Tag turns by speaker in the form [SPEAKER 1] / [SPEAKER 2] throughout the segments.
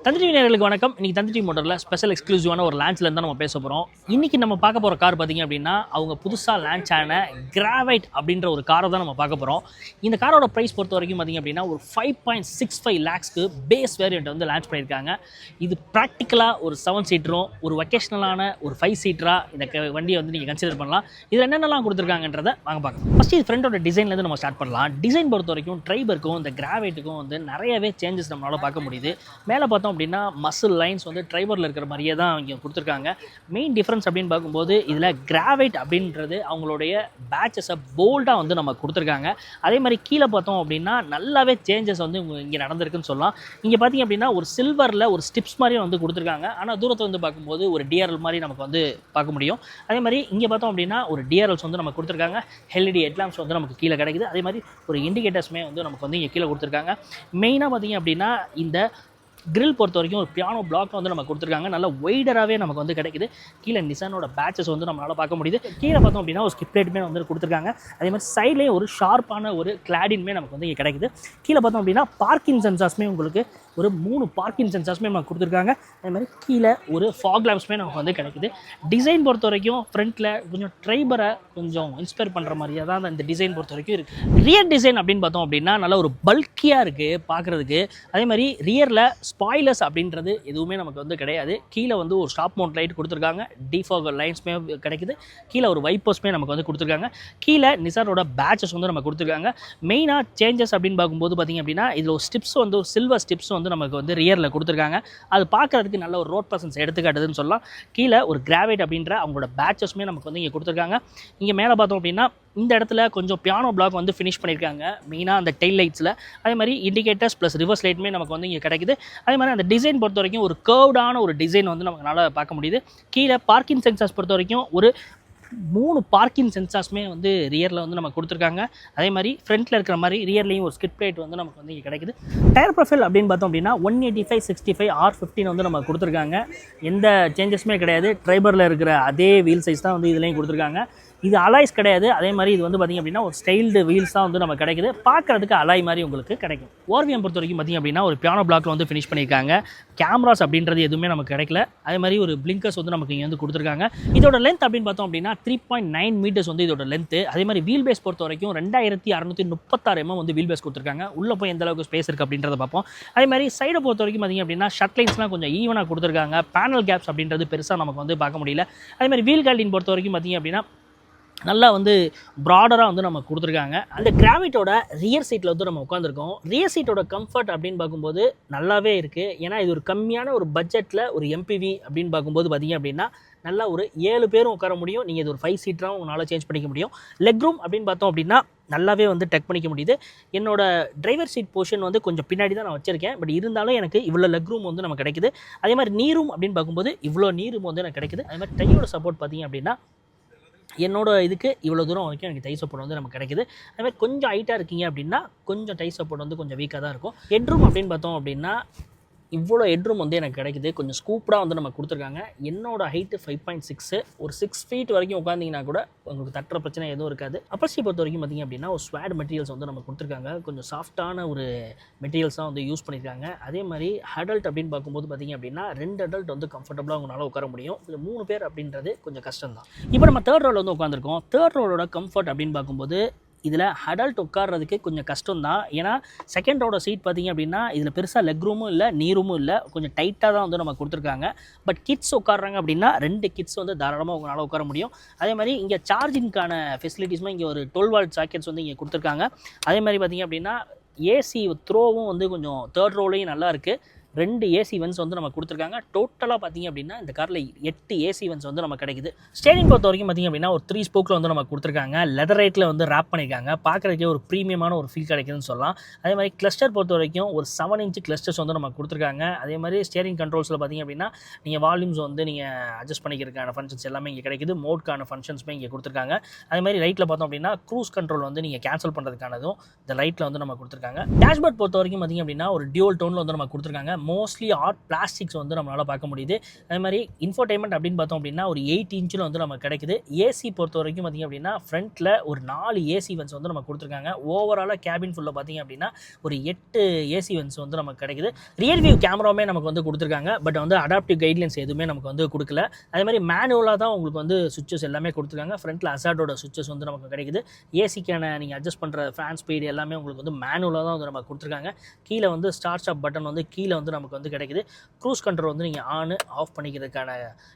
[SPEAKER 1] தந்திரி நேயர்களுக்கு வணக்கம். இன்னைக்கு தந்திரி மோட்டரில் ஸ்பெஷல் எக்ஸ்க்ளூசிவான ஒரு லான்ச்ல இருந்தால் நம்ம பேச போகிறோம். இன்னைக்கு நம்ம பார்க்க போகிற கார் பார்த்தீங்க அப்படின்னா அவங்க புதுசாக லான்ச் ஆன கிராவைட் அப்படின்ற ஒரு காரை தான் நம்ம பார்க்க போகிறோம். இந்த காரோட ப்ரைஸ் பொறுத்த வரைக்கும் பார்த்தீங்க அப்படின்னா ஒரு 5.65 lakhsக்கு பேஸ் வேரியண்ட் வந்து லான்ச் பண்ணியிருக்காங்க. இது ப்ராக்டிக்கலாக ஒரு 7 சீட்டரும் ஒரு வொகேஷனலான ஒரு 5 சீட்டராக இந்த வண்டியை வந்து நீங்கள் கன்சிடர் பண்ணலாம். இதில் என்னென்னலாம் கொடுத்துருக்காங்கன்றதை வாங்க பார்க்கலாம். ஃபஸ்ட்டு இது ஃப்ரண்டோட டிசைன்லேருந்து நம்ம ஸ்டார்ட் பண்ணலாம். டிசைன் பொறுத்த வரைக்கும் ட்ரைபருக்கும் இந்த கிராவைட்டுக்கும் வந்து நிறையவே சேஞ்சஸ் நம்மளால் பார்க்க முடியுது. மேலே பார்த்தோம் அப்படின்னா மசில் லைன்ஸ் வந்து ட்ரைவரில் இருக்கிற மாதிரியே தான் இங்கே கொடுத்துருக்காங்க. மெயின் டிஃப்ரென்ஸ் அப்படின்னு பார்க்கும்போது இதில் கிராவைட் அப்படின்றது அவங்களுடைய பேட்சஸை போல்டாக வந்து நம்ம கொடுத்துருக்காங்க. அதே மாதிரி கீழே பார்த்தோம் அப்படின்னா நல்லாவே சேஞ்சஸ் வந்து இங்கே நடந்திருக்குன்னு சொல்லலாம். இங்கே பார்த்தீங்க அப்படின்னா ஒரு சில்வரில் ஒரு ஸ்டிப்ஸ் மாதிரியும் வந்து கொடுத்துருக்காங்க. ஆனால் தூரத்தை வந்து பார்க்கும்போது ஒரு டிஆர்எல் மாதிரி நமக்கு வந்து பார்க்க முடியும். அதே மாதிரி இங்கே பார்த்தோம் அப்படின்னா ஒரு டிஆர்எல்ஸ் வந்து நம்ம கொடுத்துருக்காங்க. எல்இடி ஹெட்லாம்ப்ஸ் வந்து நமக்கு கீழே கிடைக்குது. அதே மாதிரி ஒரு இண்டிகேட்டர்ஸுமே வந்து நமக்கு வந்து இங்கே கீழே கொடுத்துருக்காங்க. மெயினாக பார்த்தீங்க அப்படின்னா இந்த கிரில் பொறுத்த வரைக்கும் ஒரு பியானோ பிளாக் வந்து நம்ம கொடுத்துருக்காங்க. நல்லா ஒய்டராகவே நமக்கு வந்து கிடைக்குது. கீழே நிசானோட பேட்சஸ் வந்து நம்மளால் பார்க்க முடியுது. கீழே பார்த்தோம் அப்படின்னா ஒரு ஸ்கிப் லைட்டுமே வந்து கொடுத்துருக்காங்க. அதே மாதிரி சைட்லேயே ஒரு ஷார்ப்பான ஒரு கிளாடின்மே நமக்கு வந்து இங்கே கிடைக்குது. கீழே பார்த்தோம் அப்படின்னா பார்க்கிங் சென்சார்ஸ்மே உங்களுக்கு ஒரு 3 பார்க்கிங் சென்சார்ஸ்மே நமக்கு கொடுத்துருக்காங்க. அதே மாதிரி கீழே ஒரு ஃபாக் லேம்ப்ஸ்மே நமக்கு வந்து கிடைக்குது. டிசைன் பொறுத்த வரைக்கும் ஃப்ரண்ட்டில் கொஞ்சம் ட்ரைபரை கொஞ்சம் இன்ஸ்பயர் பண்ணுற மாதிரியே தான் இந்த டிசைன் பொறுத்த வரைக்கும் இருக்குது. ரியர் டிசைன் அப்படின்னு பார்த்தோம் அப்படின்னா நல்லா ஒரு பல்கியாக இருக்குது பார்க்குறதுக்கு. அதே மாதிரி ரியரில் ஸ்பாய்லர்ஸ் அப்படின்றது எதுவுமே நமக்கு வந்து கிடையாது. கீழே வந்து ஒரு ஸ்டாப் மவுண்ட் லைட் கொடுத்துருக்காங்க. டிஃபாகர் லைன்ஸ்மே கிடைக்குது. கீழே ஒரு வைப்பர்ஸ்மே நமக்கு வந்து கொடுத்துருக்காங்க. கீழே நிசானோட பேட்சஸ் வந்து நம்ம கொடுத்துருக்காங்க. மெயினாக சேஞ்சஸ் அப்படின்னு பார்க்கும்போது பார்த்திங்க அப்படின்னா இதில் ஒரு ஸ்டிப்ஸ் வந்து ஒரு சில்வர் ஸ்டிப்ஸ் வந்து நமக்கு வந்து ரியரில் கொடுத்துருக்காங்க. அது பார்க்குறதுக்கு நல்ல ஒரு ரோட் பர்சன்ஸ் எடுத்துக்காட்டுதுன்னு சொல்லலாம். கீழே ஒரு கிராவைட் அப்படின்ற அவங்களோட பேட்சஸ்மே நமக்கு வந்து இங்கே கொடுத்துருக்காங்க. இங்கே மேலே பார்த்தோம் அப்படின்னா இந்த இடத்துல கொஞ்சம் பியானோ பிளாக் வந்து ஃபினிஷ் பண்ணியிருக்காங்க. மெயினாக அந்த டெயில் லைட்ஸில். அதே மாதிரி இண்டிகேட்டர்ஸ் ப்ளஸ் ரிவர்ஸ் லைட்டுமே நமக்கு வந்து இங்கே கிடைக்குது. அதே மாதிரி அந்த டிசைன் பொறுத்த வரைக்கும் ஒரு கர்வ்டான ஒரு டிசைன் வந்து நமக்கு பார்க்க முடியுது. கீழே பார்க்கிங் சென்சார்ஸ் பொறுத்த வரைக்கும் ஒரு 3 பார்க்கிங் சென்சார்ஸ்மே வந்து ரியரில் வந்து நம்ம கொடுத்துருக்காங்க. அதே மாதிரி ஃப்ரண்ட்டில் இருக்கிற மாதிரி ரியர்லேயும் ஒரு ஸ்கிட் பிளேட் வந்து நமக்கு வந்து இங்கே கிடைக்குது. டயர் ப்ரொஃபைல் அப்படின்னு பார்த்தோம் அப்படின்னா 185/65 R15 வந்து நம்ம கொடுத்துருக்காங்க. எந்த சேஞ்சஸுமே கிடையாது. ட்ரைபரில் இருக்கிற அதே வீல் சைஸ் தான் வந்து இதுலேயும் கொடுத்துருக்காங்க. இது அலாய்ஸ் கிடையாது. அதே மாதிரி இது வந்து பார்த்திங்க அப்படின்னா ஒரு ஸ்டைல்டு வீல்ஸ் தான் வந்து நம்ம கிடைக்குது. பார்க்குறதுக்கு அலாய் மாதிரி உங்களுக்கு கிடைக்கும். ஓர்வியம் பொறுத்த வரைக்கும் பார்த்திங்க அப்படின்னா ஒரு பியானோ பிளாக்ல வந்து ஃபினிஷ் பண்ணியிருக்காங்க. கேமராஸ் அப்படின்றது எதுவுமே நமக்கு கிடைக்கல. அதே மாதிரி ஒரு பிளிங்கர்ஸ் வந்து நமக்கு இங்கே வந்து கொடுத்துருக்காங்க. இதோட லென்த் அப்படின்னு பார்த்தோம் அப்படின்னா 3.9 மீட்டர்ஸ் வந்து இதோட லென்த்து. அதே மாதிரி வீல் பேஸ் பொறுத்த வரைக்கும் 2636 mm வந்து வீல் பேஸ் கொடுத்துருக்காங்க. உள்ளே போய் எந்த அளவுக்கு ஸ்பேஸ் இருக்குது அப்படின்றத பார்ப்போம். அதே மாதிரி சைடை பொறுத்த வரைக்கும் பார்த்திங்க அப்படின்னா ஷட் லைன்ஸ்லாம் கொஞ்சம் ஈவனாக கொடுத்துருக்காங்க. பேனல் கேப்ஸ் அப்படின்றது பெருசாக நமக்கு வந்து பார்க்க முடியல. அதே மாதிரி வீல் கால்டின் பொறுத்த வரைக்கும் பார்த்திங்க அப்படின்னா நல்லா வந்து ப்ராடராக வந்து நம்ம கொடுத்துருக்காங்க. அந்த கிராவைட்டோட ரியர் சீட்டில் வந்து நம்ம உட்காந்துருக்கோம். ரியர் சீட்டோட கம்ஃபர்ட் அப்படின்னு பார்க்கும்போது நல்லாவே இருக்குது. ஏன்னா இது ஒரு கம்மியான ஒரு பட்ஜெட்டில் ஒரு எம்பிவி அப்படின்னு பார்க்கும்போது பார்த்திங்க அப்படின்னா நல்லா ஒரு 7 பேரும் உட்கார முடியும். நீங்கள் இது ஒரு 5 சீட்டராகவும் உங்களால் சேஞ்ச் பண்ணிக்க முடியும். லெக் ரூம் அப்படின்னு பார்த்தோம் அப்படின்னா நல்லாவே வந்து டக் பண்ணிக்க முடியுது. என்னோட டிரைவர் சீட் போர்ஷன் வந்து கொஞ்சம் பின்னாடி தான் நான் வச்சுருக்கேன். பட் இருந்தாலும் எனக்கு இவ்வளோ லெக் ரூம் வந்து நமக்கு கிடைக்குது. அதே மாதிரி நீ ரூம் அப்படின்னு பார்க்கும்போது இவ்வளோ நீ ரூம் வந்து எனக்கு கிடைக்குது. அதே மாதிரி டையோட சப்போர்ட் பார்த்திங்க அப்படின்னா என்னோட இதுக்கு இவ்வளோ தூரம் வரைக்கும் எனக்கு டை சப்போர்ட் வந்து நமக்கு கிடைக்குது. அதுமாதிரி கொஞ்சம் ஹைட்டாக இருக்கீங்க அப்படின்னா கொஞ்சம் டை சப்போர்ட் வந்து கொஞ்சம் வீக்காக தான் இருக்கும். ஹெட்ரூம் அப்படின்னு பார்த்தோம் அப்படின்னா இவ்வளோ ஹெட்ரூம் வந்து எனக்கு கிடைக்குது. கொஞ்சம் ஸ்கூப்பராக வந்து நம்ம கொடுத்துருக்காங்க. என்னோட ஹைட்டு 5.6 ஒரு 6 ஃபீட் வரைக்கும் உட்காந்திங்கன்னா கூட உங்களுக்கு தட்டுற பிரச்சனை எதுவும் இருக்காது. அப்பர்ஸ்டி பொறுத்த வரைக்கும் பார்த்திங்க அப்படின்னா ஒரு ஸ்வாட் மெட்டீரியல்ஸ் வந்து நம்ம கொடுத்துருக்காங்க. கொஞ்சம் சாஃப்டான ஒரு மெட்டீரியல்ஸ் தான் வந்து யூஸ் பண்ணியிருக்காங்க. அதே மாதிரி அடல்ட் அப்படின்னு பார்க்கும்போது பார்த்திங்க அப்படின்னா 2 அடல்ட் வந்து கம்ஃபர்டபுளாக உங்களால் உட்கார முடியும். இதில் 3 பேர் அப்படின்றது கொஞ்சம் கஷ்டம் தான். இப்போ நம்ம தேர்ட் ரோவில் வந்து உட்காந்துருக்கோம். தேர்ட் ரோவோட கம்ஃபர்ட் அப்படின்னு பார்க்கும்போது இதில் அடல்ட் உட்கார்றதுக்கு கொஞ்சம் கஷ்டம் தான். ஏன்னா செகண்ட் ரோட சீட் பார்த்திங்க அப்படின்னா இதில் பெருசாக லெக் ரூமும் இல்லை நீ ரூமும் இல்லை. கொஞ்சம் டைட்டாக தான் வந்து நம்ம கொடுத்துருக்காங்க. பட் கிட்ஸ் உட்காடுறாங்க அப்படின்னா 2 கிட்ஸ் வந்து தாராளமாக உங்களால் உட்கார முடியும். அதே மாதிரி இங்கே சார்ஜிங்கான ஃபெசிலிட்டிஸும் இங்கே ஒரு 12 வாட் சாக்கெட்ஸ் வந்து இங்கே கொடுத்துருக்காங்க. அதே மாதிரி பார்த்திங்க அப்படின்னா ஏசி த்ரோவும் வந்து கொஞ்சம் தேர்ட் ரோலையும் நல்லா இருக்குது. 2 ஏசி வென்ஸ் வந்து நம்ம கொடுத்துருக்காங்க. டோட்டலாக பார்த்திங்க அப்படின்னா இந்த காரில் 8 ஏசி வென்ஸ் வந்து நம்ம கிடைக்குது. ஸ்டேரிங் பொறுத்த வரைக்கும் பார்த்திங்க அப்படின்னா ஒரு 3 ஸ்போக்கில் வந்து நம்ம கொடுத்துருக்காங்க. லெதர் ரைட்டில் வந்து ரேப் பண்ணியிருக்காங்க. பார்க்குறதுக்கே ஒரு ப்ரீமியமான ஒரு ஃபீல் கிடைக்குதுன்னு சொல்லலாம். அதே மாதிரி கிளஸ்டர் பொறுத்த வரைக்கும் ஒரு 7 இன்ச் கிளஸ்டர்ஸ் வந்து நம்ம கொடுத்துருக்காங்க. அதே மாதிரி ஸ்டேரிங் கண்ட்ரோல்ஸில் பார்த்திங்க அப்படின்னா நீங்கள் வால்யூம்ஸ் வந்து நீங்கள் அட்ஜஸ்ட் பண்ணிக்கிறதுக்கான ஃபங்க்ஷன்ஸ் எல்லாமே இங்கே கிடைக்குது. மோட்கான ஃபங்க்ஷன்ஸுமே இங்கே கொடுத்துருக்காங்க. அதே மாதிரி ரைட்டில் பார்த்தோம் அப்படின்னா க்ரூஸ் கண்ட்ரோல் வந்து நீங்கள் கேன்சல் பண்ணுறதுக்கானதும் இந்த ரைட்டில் வந்து நம்ம கொடுத்துருக்காங்க. டேஷ்போர்ட் பொறுத்த வரைக்கும் பார்த்திங்க அப்படின்னா ஒரு டியூவல் டோனில் வந்து நம்ம கொடுத்துருக்காங்க. மோஸ்ட்லி ஆர்ட் பிளாஸ்டிக்ஸ் வந்து நம்மளால் பார்க்க முடியுது. அதே மாதிரி இன்ஃபோடைன்மெண்ட் அப்படின்னு பார்த்தோம் அப்படின்னா ஒரு 8 இன்ச்சில் வந்து நமக்கு கிடைக்குது. ஏசி பொறுத்த வரைக்கும் பார்த்திங்க அப்படின்னா ஃப்ரண்ட்டில் ஒரு 4 ஏசி வென்ஸ் வந்து நம்ம கொடுத்துருக்காங்க. ஓவராலாக கேபின் ஃபுல்லில் பார்த்திங்க அப்படின்னா ஒரு 8 ஏசி வென்ஸ் வந்து நமக்கு கிடைக்குது. ரியல் வியூ கேமராவுமே நமக்கு வந்து கொடுத்துருக்காங்க. பட் வந்து அடாப்டிவ் கைட்லைன்ஸ் எதுவுமே நமக்கு வந்து கொடுக்கல. அதே மாதிரி மேனுவலாக தான் உங்களுக்கு வந்து சுவிச்சஸ் எல்லாமே கொடுத்துருக்காங்க. ஃப்ரண்ட்டில் அசாடோட சுவிச்சஸ் வந்து நமக்கு கிடைக்குது. ஏசிக்கான நீங்கள் அட்ஜஸ்ட் பண்ணுற ஃபேன் ஸ்பீடு எல்லாமே உங்களுக்கு வந்து மேனுவலாக தான் வந்து நமக்கு கொடுத்துருக்காங்க. கீழே வந்து ஸ்டார்ட் ஸ்டாப் பட்டன் வந்து கீழே வந்து நமக்கு வந்து கிடைக்குது. க்ரூஸ் கண்ட்ரோல் வந்து நீங்கள் ஆன் ஆஃப் பண்ணிக்கிறதுக்கான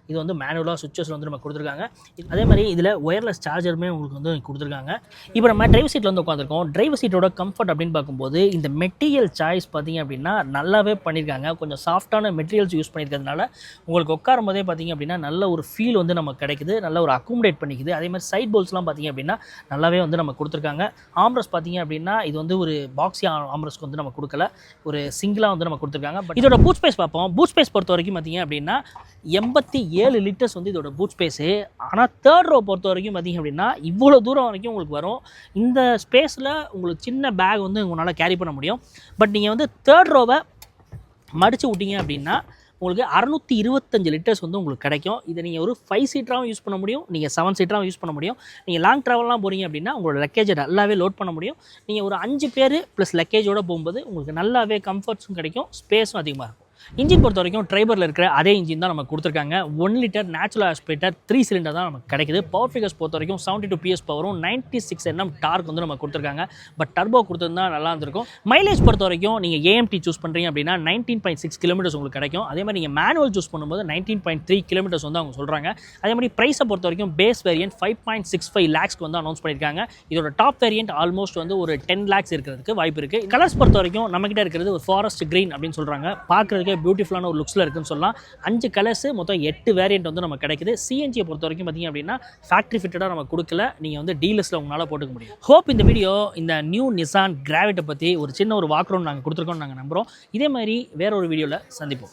[SPEAKER 1] இது வந்து மேனுவலாக சுவிச்சஸ் வந்து நமக்கு கொடுத்துருக்காங்க. அதே மாதிரி இதில் ஒயர்லெஸ் சார்ஜருமே உங்களுக்கு வந்து கொடுத்துருக்காங்க. இப்போ நம்ம டிரைவர் சீட்டில் வந்து உட்காந்துருக்கோம். டிரைவர் சீட்டோட கம்ஃபர்ட் அப்படின்னு பார்க்கும்போது இந்த மெட்டீரியல் சாய்ஸ் பார்த்திங்க அப்படின்னா நல்லாவே பண்ணியிருக்காங்க. கொஞ்சம் சாஃப்டான மெட்டீரியல்ஸ் யூஸ் பண்ணியிருக்கிறதுனால உங்களுக்கு உட்காரும் போதே பார்த்திங்க அப்படின்னா நல்ல ஒரு ஃபீல் வந்து நமக்கு கிடைக்குது. நல்ல ஒரு அக்குமுடேட் பண்ணிக்குது. அதே மாதிரி சைட் போல்ஸ்லாம் பார்த்திங்க அப்படின்னா நல்லாவே வந்து நம்ம கொடுத்துருக்காங்க. ஆம்ரஸ் பார்த்திங்க அப்படின்னா இது வந்து ஒரு பாக்ஸி ஆம்ரஸ்க்கு வந்து நம்ம கொடுக்கல, ஒரு சிங்கிளாக வந்து நம்ம கொடுத்துருக்காங்க. பட் இதோட பூட் ஸ்பேஸ் பார்ப்போம். பூட் ஸ்பேஸ் பொறுத்த வரைக்கும் பார்த்திங்க அப்படின்னா 87 லிட்டர்ஸ் வந்து இதோட பூட் ஸ்பேஸு. ஆனால் தேர்ட் ரோ பொறுத்த வரைக்கும் பார்த்திங்க அப்படின்னா இவ்வளோ தூரம் வரைக்கும் உங்களுக்கு வரும். இந்த ஸ்பேஸில் உங்களுக்கு சின்ன பேக் வந்து உங்களால் கேரி பண்ண முடியும். பட் நீங்கள் வந்து தேர்ட் ரோவை மடித்து விட்டீங்க அப்படின்னா உங்களுக்கு 625 லிட்டர்ஸ் வந்து உங்களுக்கு கிடைக்கும். இதை நீங்கள் ஒரு 5 சீட்டராகவும் யூஸ் பண்ண முடியும், நீங்கள் 7 சீட்டராகவும் யூஸ் பண்ண முடியும். நீங்கள் லாங் ட்ராவல்லாம் போகிறீங்க அப்படின்னா உங்களோட லக்கேஜை நல்லாவே லோட் பண்ண முடியும். நீங்கள் ஒரு 5 பேர் ப்ளஸ் லக்கேஜோடு போகும்போது உங்களுக்கு நல்லாவே கம்ஃபர்ட்ஸும் கிடைக்கும், ஸ்பேஸும் அதிகமாக இருக்கும். இன்ஜின் பொறுத்த வரைக்கும் ட்ரைபரில் இருக்கிற அதே இன்ஜின் தான் நமக்கு கொடுத்துருக்காங்க. 1 லிட்டர் நேச்சுரல் ஆஸ்பிரேட்டர் 3 சிலிண்டர் தான் நமக்கு கிடைக்குது. பவர் ஃபிகர்ஸ் பொறுத்த வரைக்கும் 72 PS பவரும் 96 Nm டார்க் வந்து நமக்கு கொடுத்துருக்காங்க. பட் டர்போ கொடுத்துருந்தா நல்லா இருந்திருக்கும். மைலேஜ் பொறுத்த வரைக்கும் நீங்கள் AMT சூஸ் பண்ணுறீங்க அப்படின்னா 19.6 கிலோமீட்டர்ஸ் உங்களுக்கு கிடைக்கும். அதே மாதிரி நீங்கள் மேனுவல் சூஸ் பண்ணும்போது 19.3 கிலோமீட்டர்ஸ் வந்து அவங்க சொல்கிறாங்க. அதே மாதிரி ப்ரைஸை பொறுத்த வரைக்கும் பேஸ் வேரியன்ட் 5.65 லேக்ஸ்க்கு வந்து அனௌன்ஸ் பண்ணியிருக்காங்க. இதோட டாப் வேரியன்ட் ஆல்மோஸ்ட் வந்து ஒரு 10 லேக்ஸ் இருக்கிறதுக்கு வாய்ப்பு இருக்குது. கலர்ஸ் பொறுத்த வரைக்கும் நம்மகிட்ட இருக்கிறது ஒரு ஃபாரஸ்ட் கிரீன் அப்படின்னு சொல்கிறாங்க. பார்க்குறதுக்கு பியூட்டிஃபுல்லான ஒரு லுக்ஸில் இருக்குன்னு சொல்லலாம். 5 கலர்ஸ் மொத்தம் 8 வேரியன்ட் வந்து நமக்கு கிடைக்குது. சிஎன்ஜியை பொறுத்த வரைக்கும் பார்த்திங்க அப்படின்னா ஃபேக்ட்ரி ஃபிட்டடாக நம்ம கொடுக்கல, நீங்கள் வந்து டீலர்ஸில் உங்களால் போட்டுக்க முடியும். ஹோப் இந்த வீடியோ இந்த நியூ நிசான் கிராவிட்டை பற்றி ஒரு சின்ன ஒரு வாக் ரவுண்ட் நாங்கள் கொடுத்துருக்கோம்னு நாங்கள் நம்புகிறோம். இதே மாதிரி வேற ஒரு வீடியோவில் சந்திப்போம்.